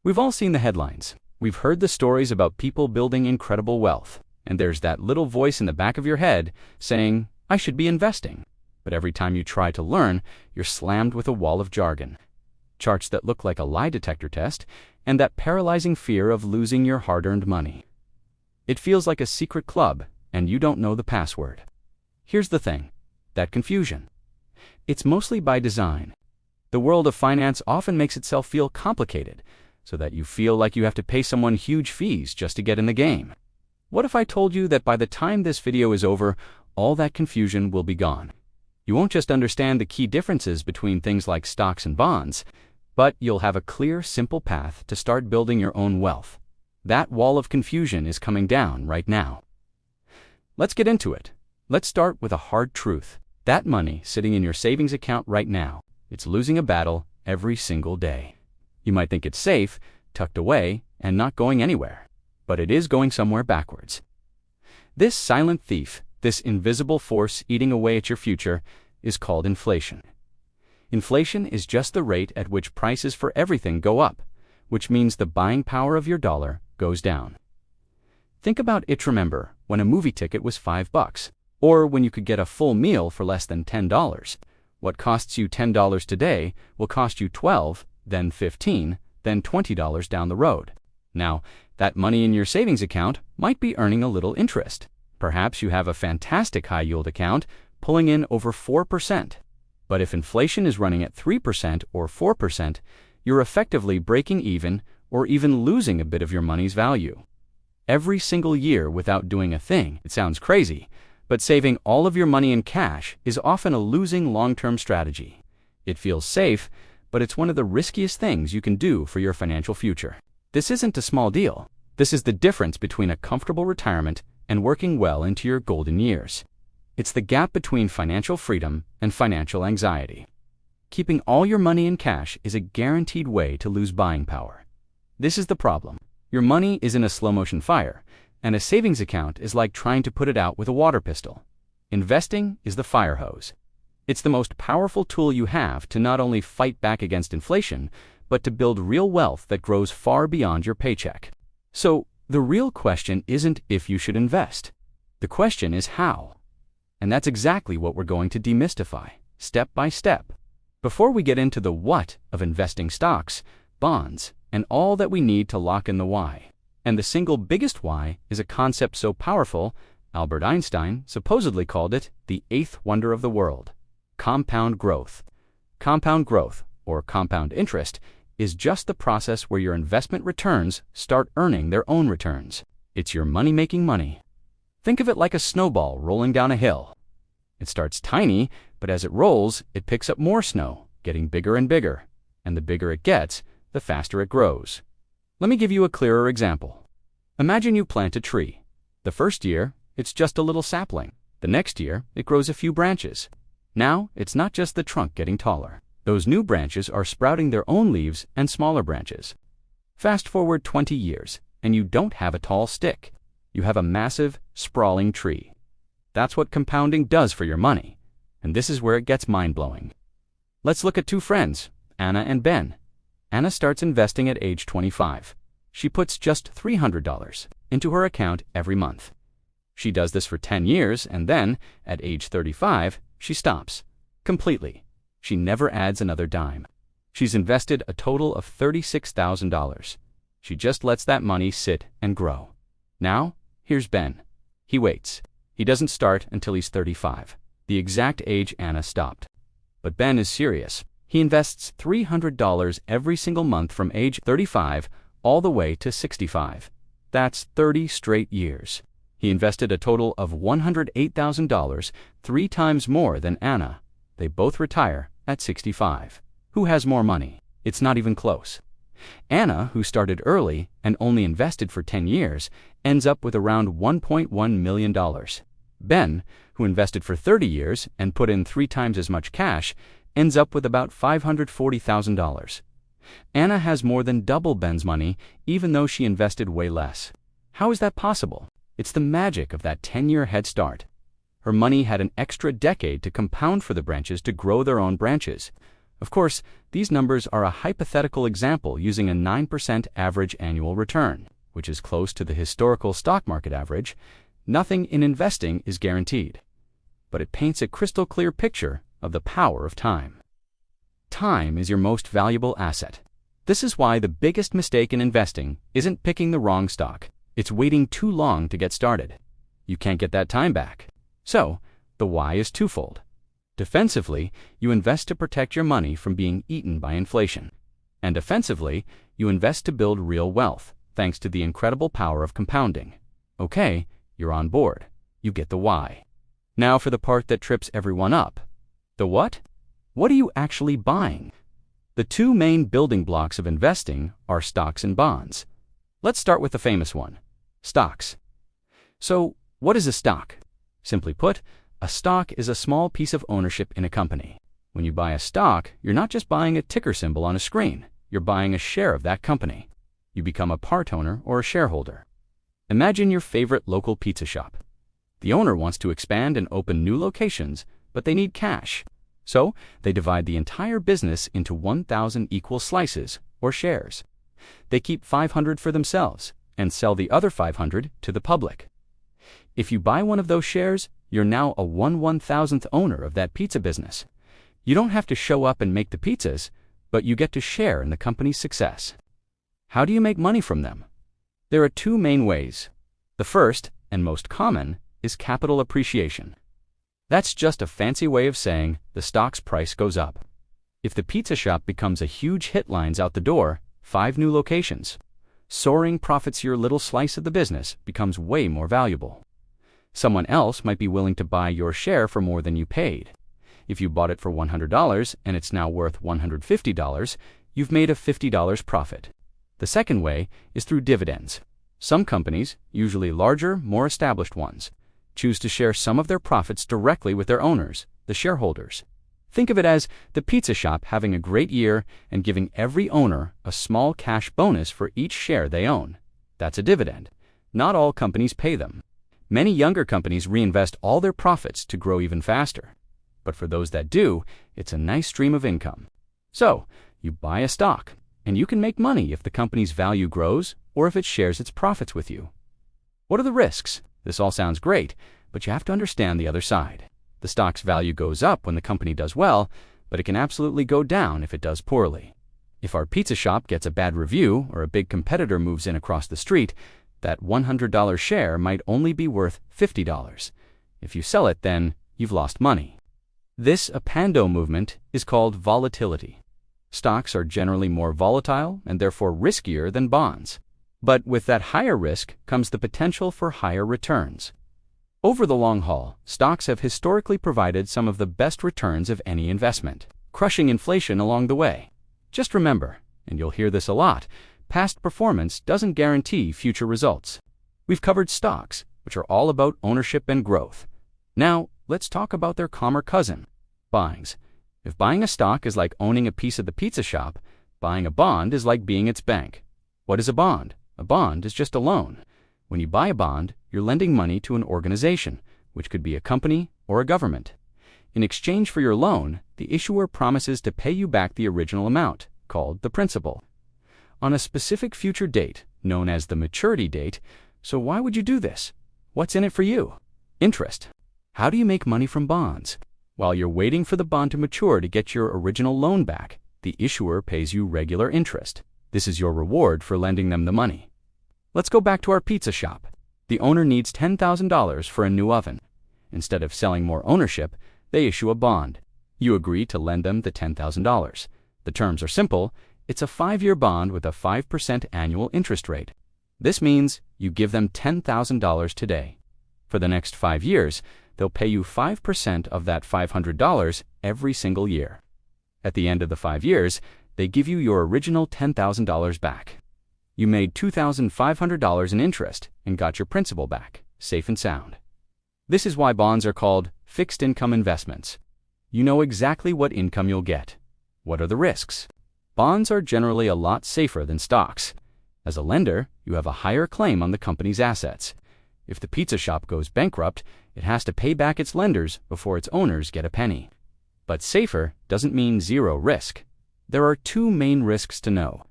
We've all seen the headlines. We've heard the stories about people building incredible wealth. And there's that little voice in the back of your head saying, I should be investing. But every time you try to learn, you're slammed with a wall of jargon. Charts that look like a lie detector test, and that paralyzing fear of losing your hard-earned money. It feels like a secret club, and you don't know the password. Here's the thing, that confusion. It's mostly by design. The world of finance often makes itself feel complicated, so that you feel like you have to pay someone huge fees just to get in the game. What if I told you that by the time this video is over, all that confusion will be gone? You won't just understand the key differences between things like stocks and bonds, but you'll have a clear, simple path to start building your own wealth. That wall of confusion is coming down right now. Let's get into it. Let's start with a hard truth. That money sitting in your savings account right now, it's losing a battle every single day. You might think it's safe, tucked away, and not going anywhere, but it is going somewhere backwards. This silent thief, this invisible force eating away at your future, is called inflation. Inflation is just the rate at which prices for everything go up, which means the buying power of your dollar goes down. Think about it. Remember when a movie ticket was $5, or when you could get a full meal for less than $10. What costs you $10 today will cost you $12, then $15, then $20 down the road. Now, that money in your savings account might be earning a little interest. Perhaps you have a fantastic high-yield account pulling in over 4%. But if inflation is running at 3% or 4%, you're effectively breaking even or even losing a bit of your money's value. Every single year without doing a thing. It sounds crazy, but saving all of your money in cash is often a losing long-term strategy. It feels safe, but it's one of the riskiest things you can do for your financial future. This isn't a small deal. This is the difference between a comfortable retirement and working well into your golden years. It's the gap between financial freedom and financial anxiety. Keeping all your money in cash is a guaranteed way to lose buying power. This is the problem. Your money is in a slow-motion fire, and a savings account is like trying to put it out with a water pistol. Investing is the fire hose. It's the most powerful tool you have to not only fight back against inflation, but to build real wealth that grows far beyond your paycheck. So, the real question isn't if you should invest. The question is how. And that's exactly what we're going to demystify, step by step. Before we get into the what of investing stocks, bonds, and all that we need to lock in the why. And the single biggest why is a concept so powerful, Albert Einstein supposedly called it the eighth wonder of the world. Compound growth. Compound growth, or compound interest, is just the process where your investment returns start earning their own returns. It's your money making money. Think of it like a snowball rolling down a hill. It starts tiny, but as it rolls, it picks up more snow, getting bigger and bigger. And the bigger it gets, the faster it grows. Let me give you a clearer example. Imagine you plant a tree. The first year, it's just a little sapling. The next year, it grows a few branches. Now, it's not just the trunk getting taller. Those new branches are sprouting their own leaves and smaller branches. Fast forward 20 years, and you don't have a tall stick. You have a massive, sprawling tree. That's what compounding does for your money. And this is where it gets mind-blowing. Let's look at two friends, Anna and Ben. Anna starts investing at age 25. She puts just $300 into her account every month. She does this for 10 years, and then, at age 35, she stops. Completely. She never adds another dime. She's invested a total of $36,000. She just lets that money sit and grow. Now, here's Ben. He waits. He doesn't start until he's 35, the exact age Anna stopped. But Ben is serious. He invests $300 every single month from age 35 all the way to 65. That's 30 straight years. He invested a total of $108,000, 3 times more than Anna. They both retire at 65. Who has more money? It's not even close. Anna, who started early and only invested for 10 years, ends up with around $1.1 million. Ben, who invested for 30 years and put in 3 times as much cash, ends up with about $540,000. Anna has more than double Ben's money, even though she invested way less. How is that possible? It's the magic of that 10-year head start. Her money had an extra decade to compound for the branches to grow their own branches. Of course, these numbers are a hypothetical example using a 9% average annual return, which is close to the historical stock market average. Nothing in investing is guaranteed, but it paints a crystal clear picture of the power of time. Time is your most valuable asset. This is why the biggest mistake in investing isn't picking the wrong stock. It's waiting too long to get started. You can't get that time back. So, the why is twofold. Defensively, you invest to protect your money from being eaten by inflation. And offensively, you invest to build real wealth, thanks to the incredible power of compounding. Okay, you're on board. You get the why. Now for the part that trips everyone up. The what? What are you actually buying? The two main building blocks of investing are stocks and bonds. Let's start with the famous one, stocks. So, what is a stock? Simply put, a stock is a small piece of ownership in a company. When you buy a stock, you're not just buying a ticker symbol on a screen. You're buying a share of that company. You become a part owner or a shareholder. Imagine your favorite local pizza shop. The owner wants to expand and open new locations, but they need cash. So, they divide the entire business into 1,000 equal slices, or shares. They keep 500 for themselves and sell the other 500 to the public. If you buy one of those shares, you're now a 1/1000th owner of that pizza business. You don't have to show up and make the pizzas, but you get to share in the company's success. How do you make money from them? There are two main ways. The first, and most common, is capital appreciation. That's just a fancy way of saying the stock's price goes up. If the pizza shop becomes a huge hit, lines out the door, 5 new locations, soaring profits, your little slice of the business becomes way more valuable. Someone else might be willing to buy your share for more than you paid. If you bought it for $100 and it's now worth $150, you've made a $50 profit. The second way is through dividends. Some companies, usually larger, more established ones, choose to share some of their profits directly with their owners, the shareholders. Think of it as the pizza shop having a great year and giving every owner a small cash bonus for each share they own. That's a dividend. Not all companies pay them. Many younger companies reinvest all their profits to grow even faster. But for those that do, it's a nice stream of income. So, you buy a stock, and you can make money if the company's value grows or if it shares its profits with you. What are the risks? This all sounds great, but you have to understand the other side. The stock's value goes up when the company does well, but it can absolutely go down if it does poorly. If our pizza shop gets a bad review or a big competitor moves in across the street, that $100 share might only be worth $50. If you sell it, then you've lost money. This Opando movement is called volatility. Stocks are generally more volatile and therefore riskier than bonds. But with that higher risk comes the potential for higher returns. Over the long haul, stocks have historically provided some of the best returns of any investment, crushing inflation along the way. Just remember, and you'll hear this a lot, past performance doesn't guarantee future results. We've covered stocks, which are all about ownership and growth. Now, let's talk about their calmer cousin, bonds. If buying a stock is like owning a piece of the pizza shop, buying a bond is like being its bank. What is a bond? A bond is just a loan. When you buy a bond, you're lending money to an organization, which could be a company or a government. In exchange for your loan, the issuer promises to pay you back the original amount, called the principal, on a specific future date, known as the maturity date. So why would you do this? What's in it for you? Interest. How do you make money from bonds? While you're waiting for the bond to mature to get your original loan back, the issuer pays you regular interest. This is your reward for lending them the money. Let's go back to our pizza shop. The owner needs $10,000 for a new oven. Instead of selling more ownership, they issue a bond. You agree to lend them the $10,000. The terms are simple. It's a 5-year bond with a 5% annual interest rate. This means you give them $10,000 today. For the next 5 years, they'll pay you 5% of that $500 every single year. At the end of the 5 years, they give you your original $10,000 back. You made $2,500 in interest and got your principal back, safe and sound. This is why bonds are called fixed income investments. You know exactly what income you'll get. What are the risks? Bonds are generally a lot safer than stocks. As a lender, you have a higher claim on the company's assets. If the pizza shop goes bankrupt, it has to pay back its lenders before its owners get a penny. But safer doesn't mean zero risk. There are two main risks to know.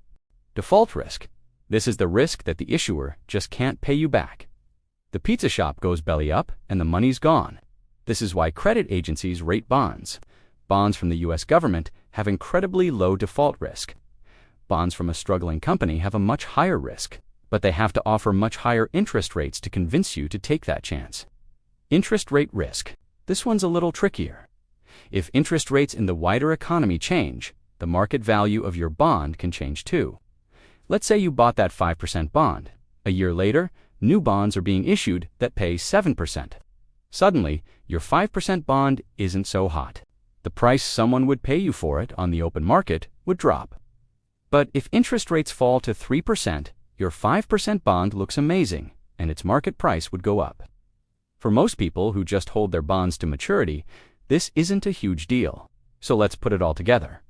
Default risk. This is the risk that the issuer just can't pay you back. The pizza shop goes belly up and the money's gone. This is why credit agencies rate bonds. Bonds from the US government have incredibly low default risk. Bonds from a struggling company have a much higher risk, but they have to offer much higher interest rates to convince you to take that chance. Interest rate risk. This one's a little trickier. If interest rates in the wider economy change, the market value of your bond can change too. Let's say you bought that 5% bond. A year later, new bonds are being issued that pay 7%. Suddenly, your 5% bond isn't so hot. The price someone would pay you for it on the open market would drop. But if interest rates fall to 3%, your 5% bond looks amazing, and its market price would go up. For most people who just hold their bonds to maturity, this isn't a huge deal. So let's put it all together.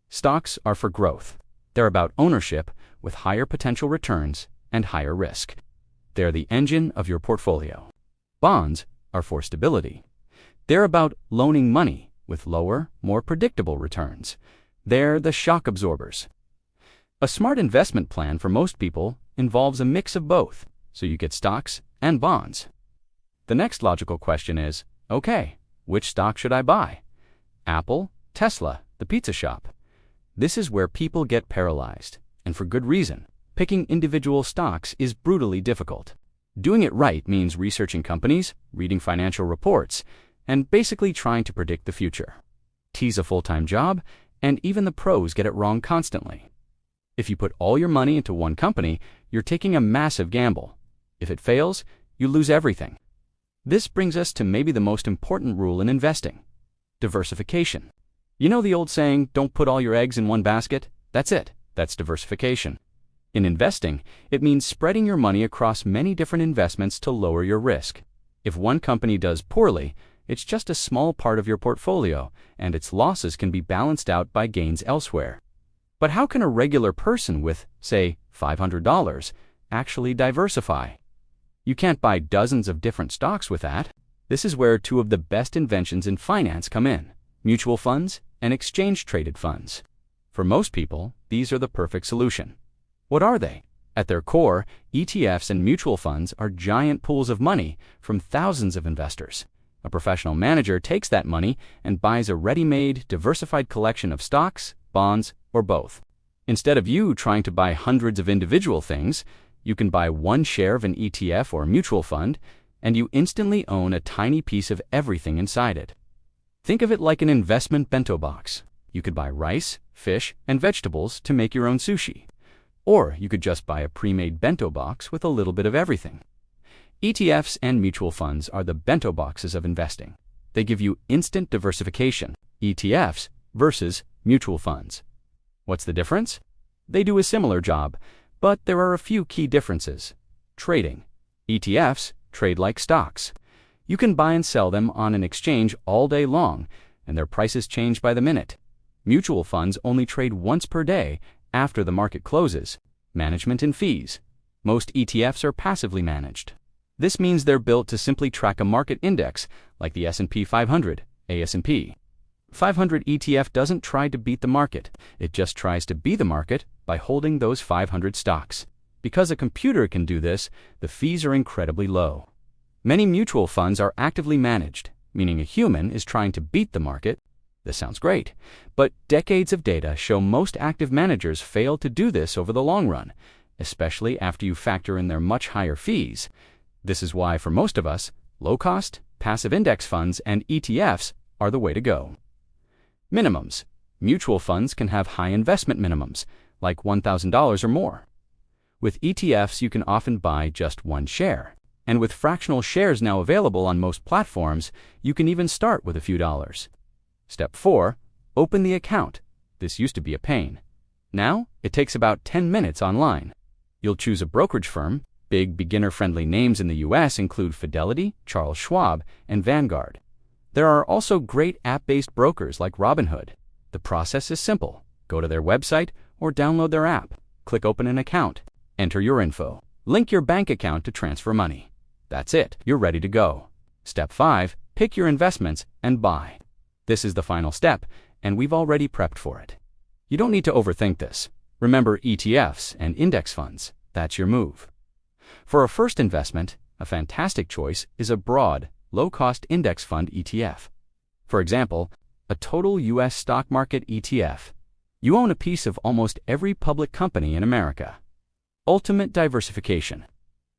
Stocks are for growth. They're about ownership with higher potential returns and higher risk. They're the engine of your portfolio. Bonds are for stability. They're about loaning money with lower, more predictable returns. They're the shock absorbers. A smart investment plan for most people involves a mix of both, so you get stocks and bonds. The next logical question is, okay, which stock should I buy? Apple, Tesla, the pizza shop. This is where people get paralyzed, and for good reason. Picking individual stocks is brutally difficult. Doing it right means researching companies, reading financial reports, and basically trying to predict the future. T's a full-time job, and even the pros get it wrong constantly. If you put all your money into one company, you're taking a massive gamble. If it fails, you lose everything. This brings us to maybe the most important rule in investing: diversification. You know the old saying, don't put all your eggs in one basket? That's it. That's diversification. In investing, it means spreading your money across many different investments to lower your risk. If one company does poorly, it's just a small part of your portfolio, and its losses can be balanced out by gains elsewhere. But how can a regular person with, say, $500 actually diversify? You can't buy dozens of different stocks with that. This is where two of the best inventions in finance come in: mutual funds and exchange-traded funds. For most people, these are the perfect solution. What are they? At their core, ETFs and mutual funds are giant pools of money from thousands of investors. A professional manager takes that money and buys a ready-made, diversified collection of stocks, bonds, or both. Instead of you trying to buy hundreds of individual things, you can buy one share of an ETF or mutual fund, and you instantly own a tiny piece of everything inside it. Think of it like an investment bento box. You could buy rice, fish, and vegetables to make your own sushi. Or you could just buy a pre-made bento box with a little bit of everything. ETFs and mutual funds are the bento boxes of investing. They give you instant diversification, ETFs versus mutual funds. What's the difference? They do a similar job, but there are a few key differences. Trading. ETFs trade like stocks. You can buy and sell them on an exchange all day long, and their prices change by the minute. Mutual funds only trade once per day after the market closes. Management and fees. Most ETFs are passively managed. This means they're built to simply track a market index like the S&P 500, ASP. 500 ETF doesn't try to beat the market. It just tries to be the market by holding those 500 stocks. Because a computer can do this, the fees are incredibly low. Many mutual funds are actively managed, meaning a human is trying to beat the market. This sounds great, but decades of data show most active managers fail to do this over the long run, especially after you factor in their much higher fees. This is why, for most of us, low-cost, passive index funds and ETFs are the way to go. Minimums. Mutual funds can have high investment minimums, like $1,000 or more. With ETFs, you can often buy just one share. And with fractional shares now available on most platforms, you can even start with a few dollars. Step 4. Open the account. This used to be a pain. Now, it takes about 10 minutes online. You'll choose a brokerage firm. Big beginner-friendly names in the US include Fidelity, Charles Schwab, and Vanguard. There are also great app-based brokers like Robinhood. The process is simple. Go to their website or download their app. Click Open an account. Enter your info. Link your bank account to transfer money. That's it. You're ready to go. Step 5. Pick your investments and buy. This is the final step, and we've already prepped for it. You don't need to overthink this. Remember ETFs and index funds. That's your move. For a first investment, a fantastic choice is a broad, low-cost index fund ETF. For example, a total U.S. stock market ETF. You own a piece of almost every public company in America. Ultimate diversification.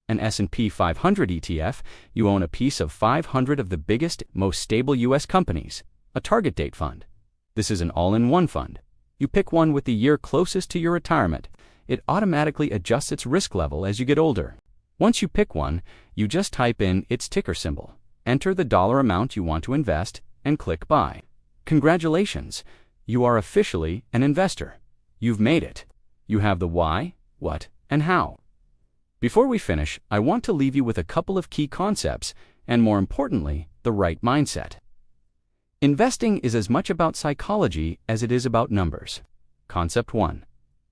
An S&P 500 ETF, you own a piece of 500 of the biggest, most stable U.S. companies. A target date fund. This is an all-in-one fund. You pick one with the year closest to your retirement. It automatically adjusts its risk level as you get older. Once you pick one, you just type in its ticker symbol, enter the dollar amount you want to invest, and click Buy. Congratulations! You are officially an investor. You've made it. You have the why, what, and how. Before we finish, I want to leave you with a couple of key concepts, and more importantly, the right mindset. Investing is as much about psychology as it is about numbers. Concept 1.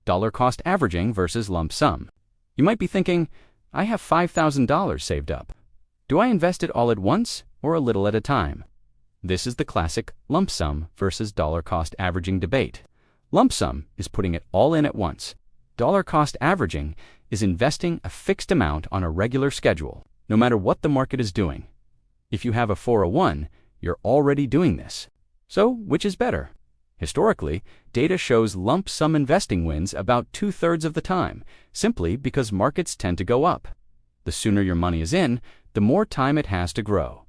Dollar cost averaging versus lump sum. You might be thinking, I have $5,000 saved up. Do I invest it all at once or a little at a time? This is the classic lump sum versus dollar cost averaging debate. Lump sum is putting it all in at once. Dollar cost averaging is investing a fixed amount on a regular schedule, no matter what the market is doing. If you have a 401, you're already doing this. So, which is better? Historically, data shows lump sum investing wins about 2/3 of the time, simply because markets tend to go up. The sooner your money is in, the more time it has to grow.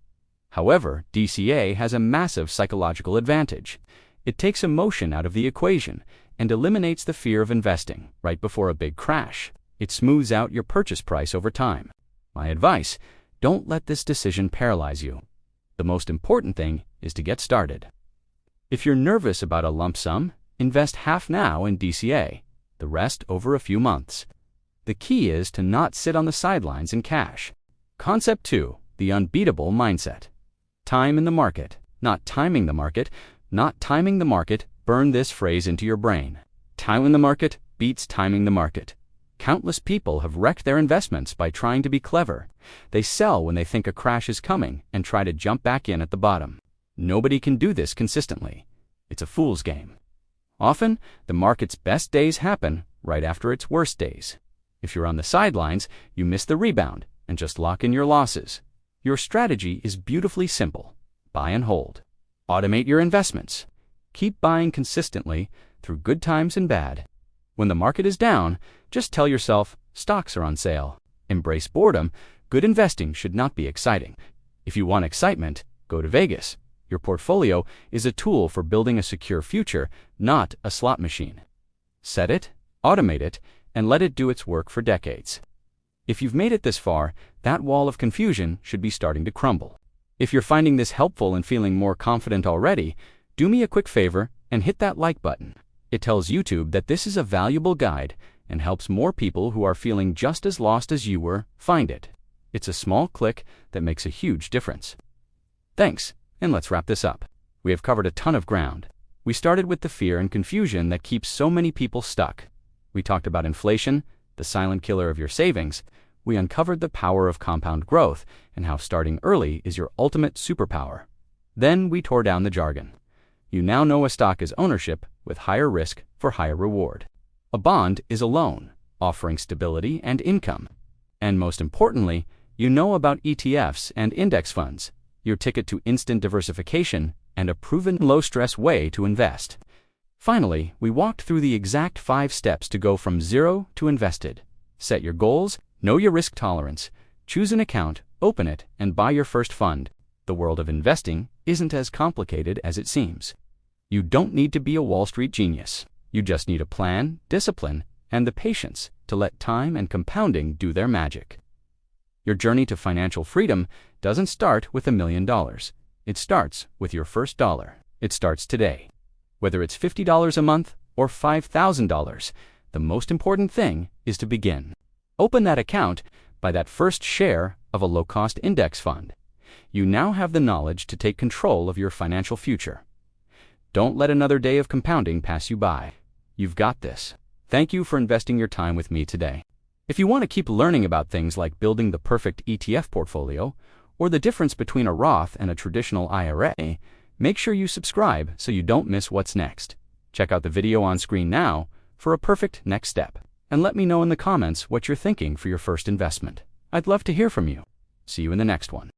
However, DCA has a massive psychological advantage. It takes emotion out of the equation and eliminates the fear of investing right before a big crash. It smooths out your purchase price over time. My advice, don't let this decision paralyze you. The most important thing is to get started. If you're nervous about a lump sum, invest half now in DCA, the rest over a few months. The key is to not sit on the sidelines in cash. Concept 2. The unbeatable mindset. Time in the market, not timing the market, not timing the market. Burn this phrase into your brain. Time in the market beats timing the market. Countless people have wrecked their investments by trying to be clever. They sell when they think a crash is coming and try to jump back in at the bottom. Nobody can do this consistently. It's a fool's game. Often, the market's best days happen right after its worst days. If you're on the sidelines, you miss the rebound and just lock in your losses. Your strategy is beautifully simple. Buy and hold. Automate your investments. Keep buying consistently through good times and bad. When the market is down, just tell yourself, stocks are on sale. Embrace boredom. Good investing should not be exciting. If you want excitement, go to Vegas. Your portfolio is a tool for building a secure future, not a slot machine. Set it, automate it, and let it do its work for decades. If you've made it this far, that wall of confusion should be starting to crumble. If you're finding this helpful and feeling more confident already, do me a quick favor and hit that like button. It tells YouTube that this is a valuable guide and helps more people who are feeling just as lost as you were find it. It's a small click that makes a huge difference. Thanks, and let's wrap this up. We have covered a ton of ground. We started with the fear and confusion that keeps so many people stuck. We talked about inflation, the silent killer of your savings. We uncovered the power of compound growth and how starting early is your ultimate superpower. Then we tore down the jargon. You now know a stock is ownership with higher risk for higher reward. A bond is a loan, offering stability and income. And most importantly, you know about ETFs and index funds, your ticket to instant diversification and a proven low-stress way to invest. Finally, we walked through the exact 5 steps to go from zero to invested. Set your goals, know your risk tolerance, choose an account, open it, and buy your first fund. The world of investing isn't as complicated as it seems. You don't need to be a Wall Street genius. You just need a plan, discipline, and the patience to let time and compounding do their magic. Your journey to financial freedom doesn't start with $1 million. It starts with your first dollar. It starts today. Whether it's $50 a month or $5,000, the most important thing is to begin. Open that account, buy that first share of a low-cost index fund. You now have the knowledge to take control of your financial future. Don't let another day of compounding pass you by. You've got this. Thank you for investing your time with me today. If you want to keep learning about things like building the perfect ETF portfolio or the difference between a Roth and a traditional IRA, Make sure you subscribe so you don't miss what's next. Check out the video on screen now for a perfect next step. And let me know in the comments what you're thinking for your first investment. I'd love to hear from you. See you in the next one.